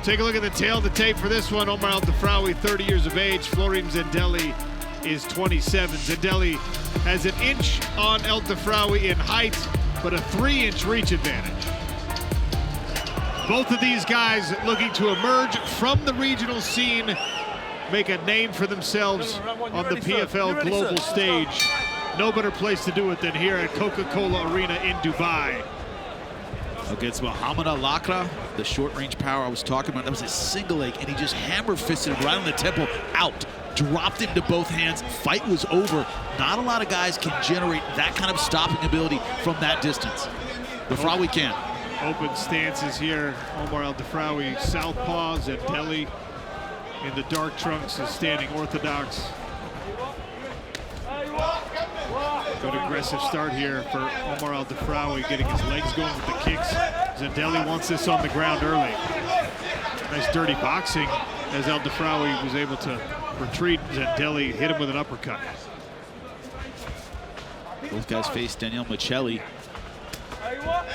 Take a look at the tail of the tape for this one. Omar El Dafrawy, 30 years of age. Florim Zendeli is 27. Zendeli has an inch on El Dafrawy in height, but a 3-inch reach advantage. Both of these guys looking to emerge from the regional scene, make a name for themselves on the PFL global stage. No better place to do it than here at Coca-Cola Arena in Dubai. Against Mohamed El Dafrawy, the short-range power I was talking about, that was a single leg, and he just hammer-fisted him right on the temple, out. Dropped him to both hands. Fight was over. Not a lot of guys can generate that kind of stopping ability from that distance. Dafrawy can. Open stances here. Omar El Dafrawy, southpaw. Zendeli in the dark trunks is standing orthodox. Good aggressive start here for Omar El Dafrawy, getting his legs going with the kicks. Zendeli wants this on the ground early. Nice dirty boxing as El Dafrawy was able to retreat. Zendeli hit him with an uppercut. Both guys face Daniel Michelli.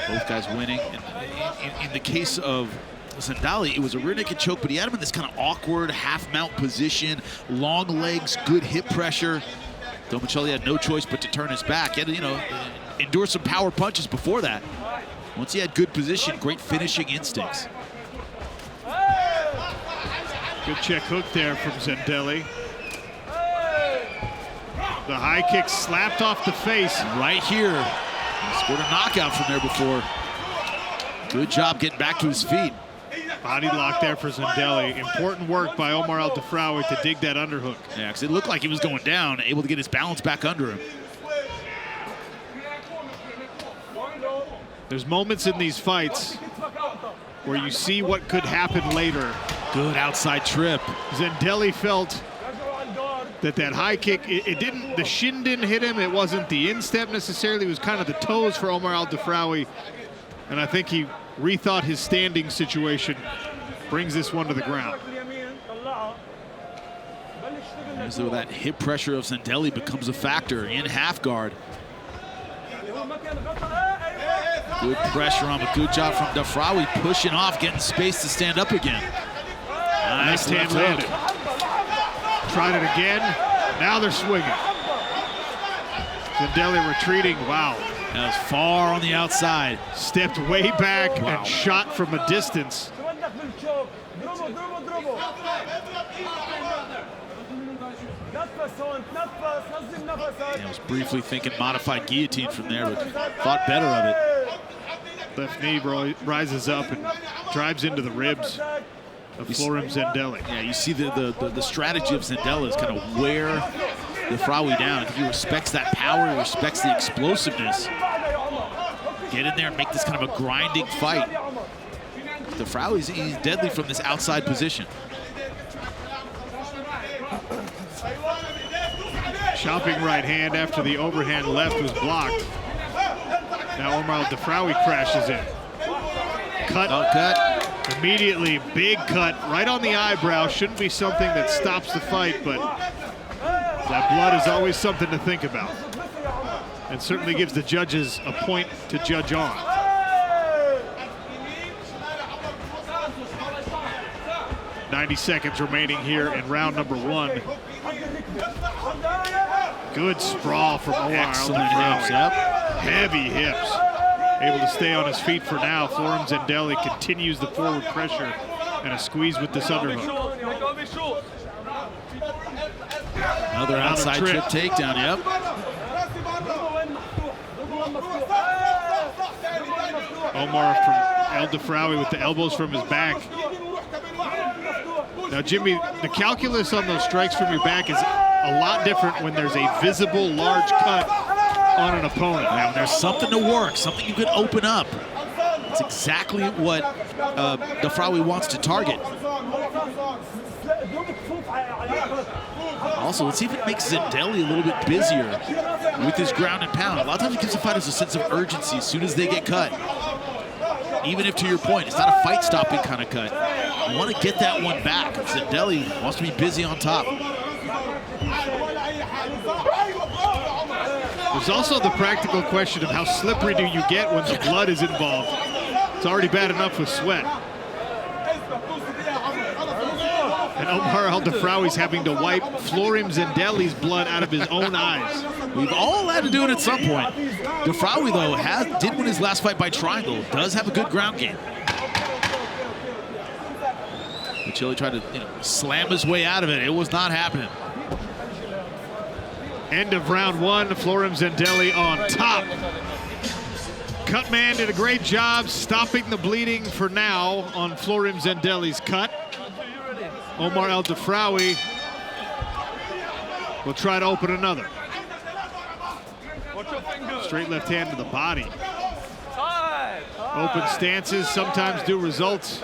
Both guys winning. In the case of Zendeli, it was a rear naked choke, but he had him in this kind of awkward half-mount position, long legs, good hip pressure. Though Michelli had no choice but to turn his back. He had to, endure some power punches before that. Once he had good position, great finishing instincts. Good check hook there from Zendeli. The high kick slapped off the face. Right here. He scored a knockout from there before. Good job getting back to his feet. Body lock there for Zendeli. Important work by Omar El Dafrawy to dig that underhook. Yeah, because it looked like he was going down, able to get his balance back under him. There's moments in these fights where you see what could happen later. Good outside trip. Zendeli felt that high kick, the shin didn't hit him. It wasn't the instep necessarily. It was kind of the toes for Omar El Dafrawy. And I think he rethought his standing situation, brings this one to the ground. As though that hip pressure of Zendeli becomes a factor in half guard. Good pressure on, but good job from Dafrawy, pushing off, getting space to stand up again. Nice hand landed. Tried it again. Now they're swinging. Zendeli retreating. Wow. That was far on the outside. Stepped way back and shot from a distance. I was briefly thinking modified guillotine from there, but thought better of it. Left knee rises up and drives into the ribs of Florim Zendeli. Yeah, you see the strategy of Zendeli is kind of wear Dafrawy down. I think he respects that power, he respects the explosiveness. Get in there and make this kind of a grinding fight. Dafrawy's he's deadly from this outside position. Chopping right hand after the overhand left was blocked. Now Omar El Dafrawy crashes in. Cut. Immediately, big cut right on the eyebrow. Shouldn't be something that stops the fight, but that blood is always something to think about. And certainly gives the judges a point to judge on. .90 seconds remaining here in round number 1. Good sprawl from Omar El Dafrawy. Yep. Heavy hips. Able to stay on his feet for now. Florim Zendeli continues the forward pressure and a squeeze with this underhook. Another outside trip takedown, yep. Omar from El Dafrawy with the elbows from his back. Now, Jimmy, the calculus on those strikes from your back is a lot different when there's a visible large cut on an opponent. Now, when there's something to work, something you can open up. It's exactly what Dafrawy wants to target. Also, let's see if it makes Zendeli a little bit busier with his ground and pound. A lot of times it gives the fighters a sense of urgency as soon as they get cut. Even if, to your point, it's not a fight-stopping kind of cut. You want to get that one back. Zendeli wants to be busy on top. There's also the practical question of how slippery do you get when the blood is involved. It's already bad enough with sweat. And Omar El Dafrawy's having to wipe Florim Zendeli's blood out of his own eyes. We've all had to do it at some point. Dafrawy, though, did win his last fight by triangle. Does have a good ground game. Chile tried to slam his way out of it. It was not happening. End of round one. Florim Zendeli on top. Cutman did a great job stopping the bleeding for now on Florim Zendeli's cut. Omar El Dafrawy will try to open another. Straight left hand to the body. Open stances sometimes do results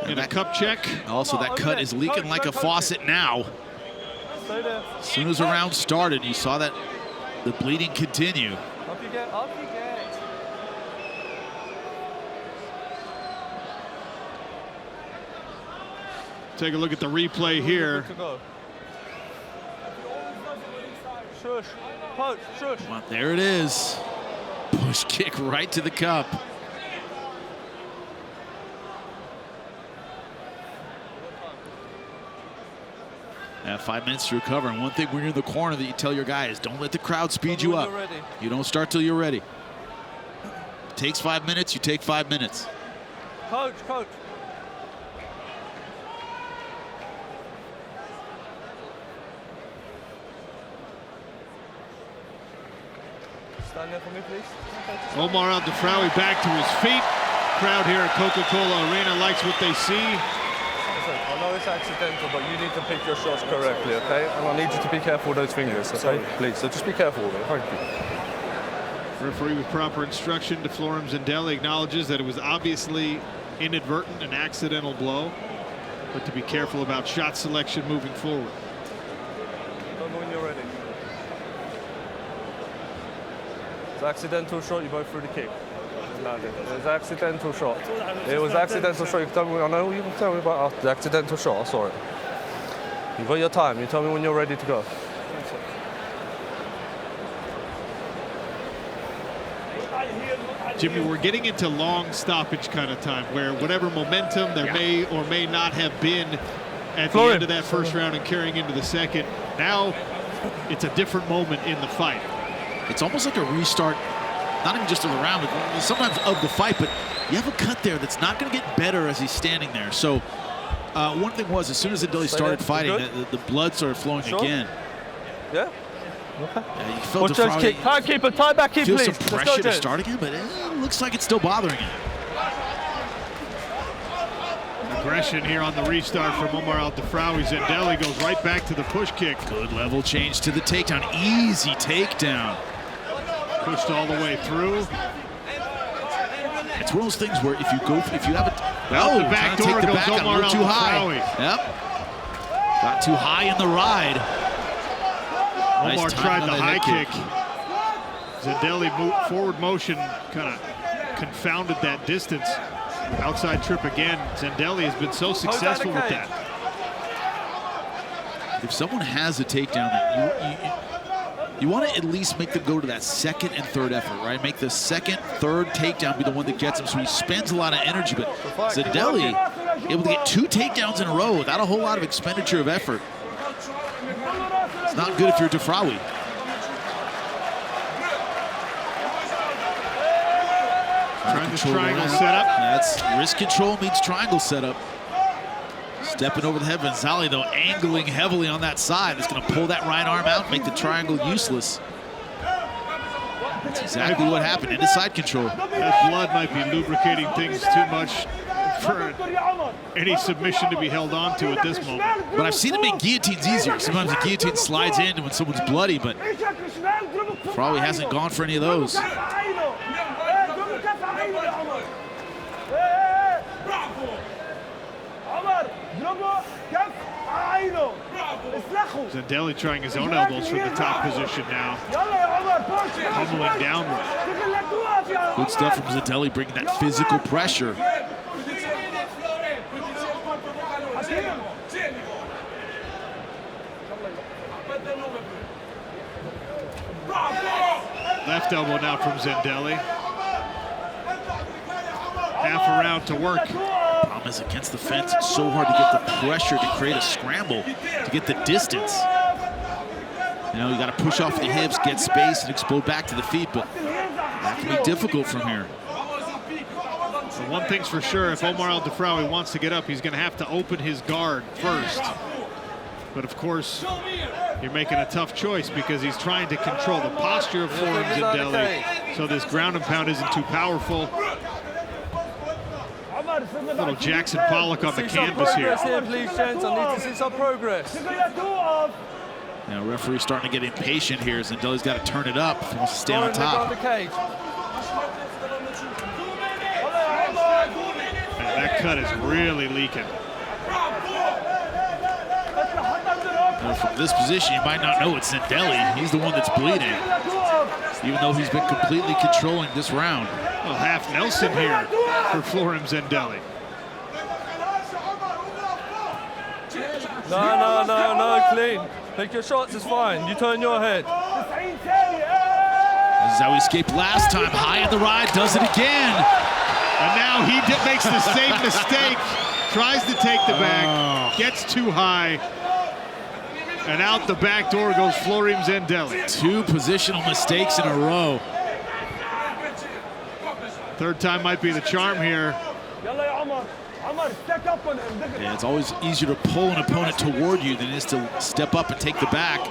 in a cup check. Also, that cut is leaking like a faucet now. As soon as the round started, you saw that the bleeding continue. Take a look at the replay here. Well, there it is. Push kick right to the cup. Have 5 minutes to recover. And one thing when you're in the corner that you tell your guys, don't let the crowd speed you up. You don't start till you're ready. It takes 5 minutes, you take 5 minutes. Coach. Stand there for me, please. Omar El Dafrawy back to his feet. Crowd here at Coca-Cola Arena likes what they see. Listen, I know it's accidental, but you need to pick your shots correctly, okay? And I need you to be careful with those fingers, okay? Please, so just be careful with it. Thank you. Referee with proper instruction to Florim Zendeli acknowledges that it was obviously inadvertent, an accidental blow, but to be careful about shot selection moving forward. Tell me when you're ready. It's accidental shot, you go through the kick. It was accidental shot. It was accidental shot. You can tell me, I know you can tell me about the accidental shot, I saw it. You've got your time, you tell me when you're ready to go. Jimmy, we're getting into long stoppage kind of time where whatever momentum there may or may not have been at the end of that first round and carrying into the second, now it's a different moment in the fight. It's almost like a restart, not even just of the round, but sometimes of the fight, but you have a cut there that's not going to get better as he's standing there. So one thing was, as soon as Zendeli started fighting, the blood started flowing again. Yeah? Okay. Yeah, you felt kick. Timekeeper, tie back in, please. Feel some pressure to start again, but it looks like it's still bothering him. Aggression here on the restart from Omar El Dafrawy. Zendeli goes right back to the push kick. Good level change to the takedown. Easy takedown. Pushed all the way through. It's one of those things where if you have a the back door goes Omar El too high. Dafrawy. Yep. Got too high in the ride. Omar Nice tried the high kick. Zendeli forward motion kind of confounded that distance. Outside trip again. Zendeli has been so successful with that. If someone has a takedown, that you want to at least make them go to that second and third effort, right? Make the second, third takedown be the one that gets him, so he spends a lot of energy. But Zendeli able to get 2 takedowns in a row without a whole lot of expenditure of effort. It's not good if you're Dafrawy. Trying this triangle setup. That's wrist control means triangle setup. Stepping over the head. Zendeli, though, angling heavily on that side. It's going to pull that right arm out, make the triangle useless. That's exactly what happened. Into side control. That blood might be lubricating things too much for any submission to be held on to at this moment. But I've seen it make guillotines easier. Sometimes the guillotine slides in when someone's bloody, but Dafrawy hasn't gone for any of those. Zendeli trying his own elbows from the top position now. Pummeling downward. Good stuff from Zendeli, bringing that physical pressure. Left elbow now from Zendeli. Half a round to work. Problem is, against the fence, it's so hard to get the pressure to create a scramble, to get the distance. You know, you got to push off the hips, get space, and explode back to the feet, but that can be difficult from here. Well, one thing's for sure, if Omar El Dafrawy wants to get up, he's going to have to open his guard first. But of course, you're making a tough choice because he's trying to control the posture of Florim Zendeli, so this ground and pound isn't too powerful. Little Jackson Pollock on the canvas here. Please, gents. I need to see some progress. Now, referee's starting to get impatient here. Zendeli's got to turn it up if he wants to stay on top. And that cut is really leaking. Now, from this position, you might not know it's Zendeli. He's the one that's bleeding, even though he's been completely controlling this round. Well, half Nelson here for Florim Zendeli. No, clean. Take your shots, it's fine. You turn your head. This is how he escaped last time. High in the ride, does it again. And now he makes the same mistake. Tries to take the back, gets too high. And out the back door goes Florim Zendeli. 2 positional mistakes in a row. Third time might be the charm here. Yeah, it's always easier to pull an opponent toward you than it is to step up and take the back.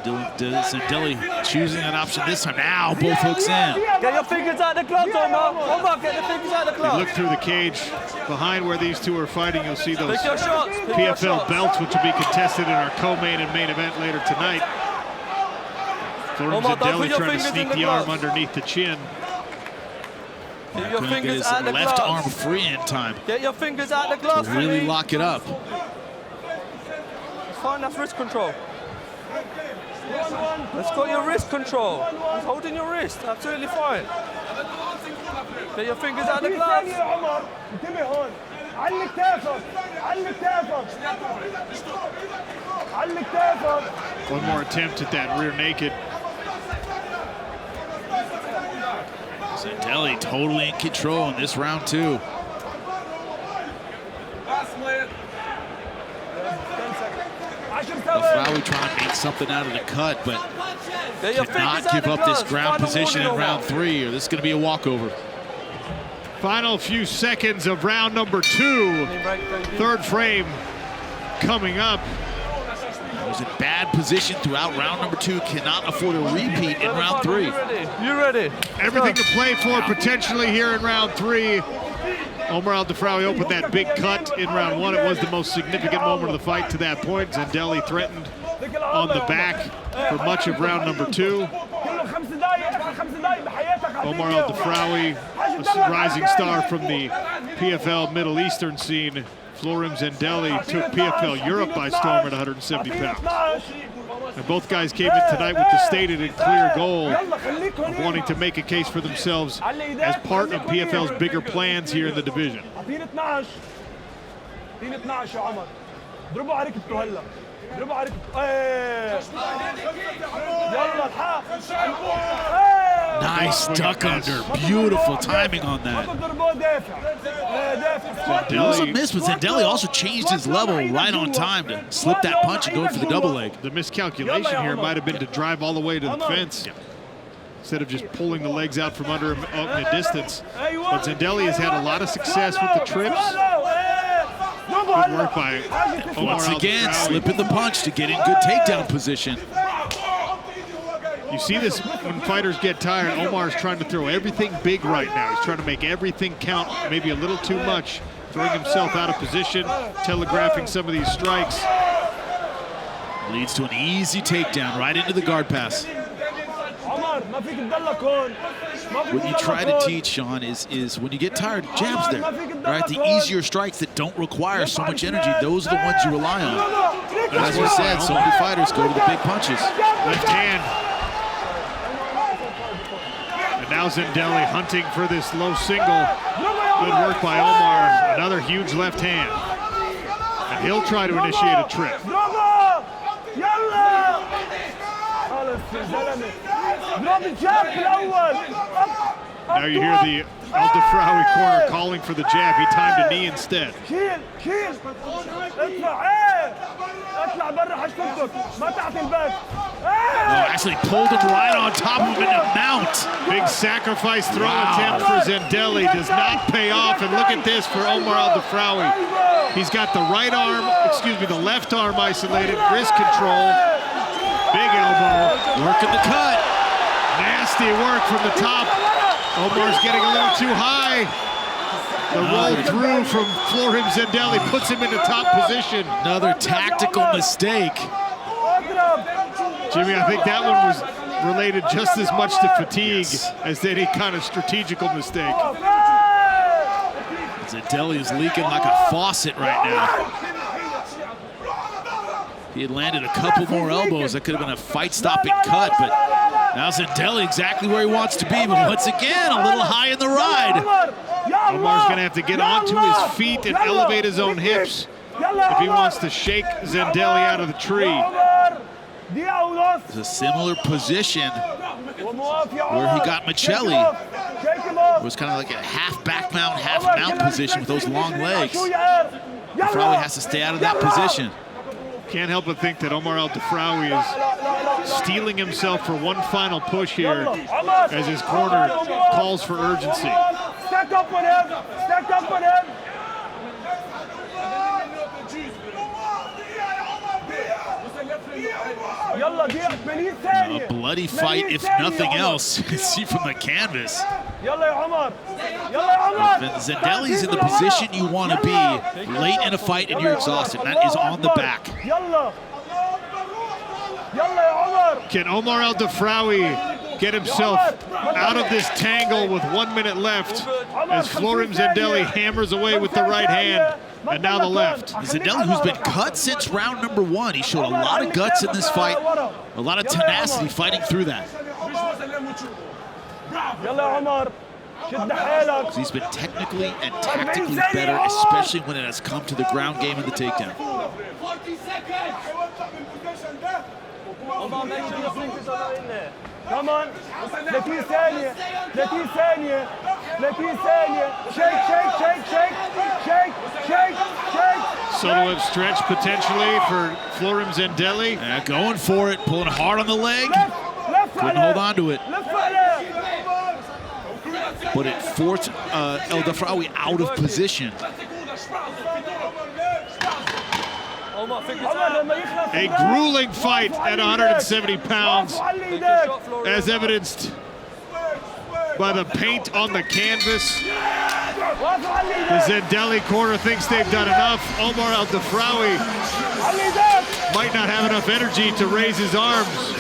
Zendeli choosing that option this time. Now both hooks in. Get your fingers out the gloves, Omar. Omar, get the fingers out the gloves. You look through the cage behind where these two are fighting, you'll see those Pick your shots. Pick your PFL shots. belts, which will be contested in our co-main and main event later tonight. Florim Omar, don't put Zendeli your trying to fingers sneak in the the arm gloves. underneath the chin. Get your Couldn't get fingers his out the left gloves. arm free in time Get your fingers out the gloves. to really please. lock it up. It's fine, that's wrist control. Let's got your wrist control. He's holding your wrist, absolutely fine. Get your fingers out the gloves. One more attempt at that rear naked. Zendeli totally in control in this round 2. Dafrawy trying to make something out of the cut, but cannot give up this ground position in round 3, or this is going to be a walkover. Final few seconds of round number 2. Third frame coming up. He was in bad position throughout round number 2. Cannot afford a repeat in round 3. You ready? Everything to play for potentially here in round 3. Omar El Dafrawy opened that big cut in round 1. It was the most significant moment of the fight to that point. Zendeli threatened on the back for much of round number 2. Omar El Dafrawy, a rising star from the PFL Middle Eastern scene. Florim Zendeli took PFL Europe by storm at 170 pounds. And both guys came in tonight with the stated and clear goal of wanting to make a case for themselves as part of PFL's bigger plans here in the division. Nice duck under. Beautiful timing on that. It was a miss, but Zendeli also changed his level right on time to slip that punch and go for the double leg. The miscalculation here might have been to drive all the way to the fence instead of just pulling the legs out from under him out in the distance. But Zendeli has had a lot of success with the trips. Good work by Omar Once El again, Dafrawy. slipping the punch to get in good takedown position. You see this when fighters get tired. Omar's trying to throw everything big right now. He's trying to make everything count, maybe a little too much, throwing himself out of position, telegraphing some of these strikes. Leads to an easy takedown right into the guard pass. What you try to teach, Sean, is when you get tired, jabs there. Right? The easier strikes that don't require so much energy, those are the ones you rely on. As you said, so many fighters go to the big punches. Left hand. And now Zendeli hunting for this low single. Good work by Omar. Another huge left hand. And he'll try to initiate a trip. Now you hear the El Dafrawy corner calling for the jab. He timed a knee instead. Actually pulled him right on top of him in a mount. Big sacrifice throw attempt for Zendeli. Does not pay off. And look at this for Omar El Dafrawy. He's got the the left arm isolated, wrist control. Big elbow. Working the cut. Nasty work from the top. Omar's getting a little too high. The roll through from Florim Zendeli puts him in the top position. Another tactical mistake. Jimmy, I think that one was related just as much to fatigue as any kind of strategical mistake. Zendeli is leaking like a faucet right now. If he had landed a couple more elbows, that could have been a fight-stopping cut, but now Zendeli exactly where he wants to be, but once again, a little high in the ride. Omar's gonna have to get onto his feet and elevate his own hips if he wants to shake Zendeli out of the tree. It's a similar position where he got Michelli. It was kind of like a half back mount, half mount position with those long legs. Dafrawy has to stay out of that position. Can't help but think that Omar El Dafrawy is steeling himself for one final push here as his corner calls for urgency. Stack up on him! Stack up on him! A bloody fight, if nothing else, you can see from the canvas. Zendeli's in the position you want to be late in a fight and you're exhausted. That is on the back. Can Omar El Dafrawy get himself out of this tangle with 1 minute left as Florim Zendeli hammers away with the right hand and now the left? Zendeli, who's been cut since round number 1. He showed a lot of guts in this fight, a lot of tenacity fighting through that. He's been technically and tactically better, especially when it has come to the ground game and the takedown. Come on. 30 ثانية 30 ثانية 30 ثانية shake shake shake shake shake shake shake. Solo stretch potentially for Florim Zendeli. Yeah, going for it, pulling hard on the leg. Couldn't hold on to it. But it forced El Dafrawy out of position. A grueling fight at 170 pounds, as evidenced by the paint on the canvas. The Zendeli corner thinks they've done enough. Omar El Dafrawy might not have enough energy to raise his arms.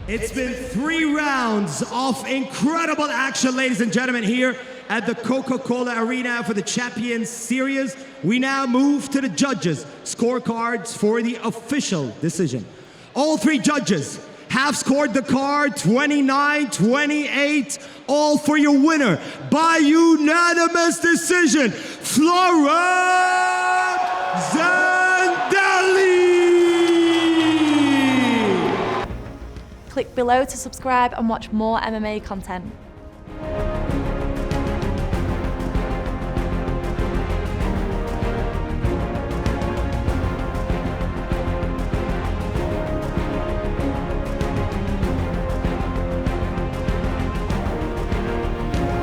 It's been 3 rounds of incredible action, ladies and gentlemen, here at the Coca-Cola Arena for the Champions Series. We now move to the judges' scorecards for the official decision. All 3 judges have scored the card 29-28, all for your winner by unanimous decision, Florim Zendeli! Click below to subscribe and watch more MMA content.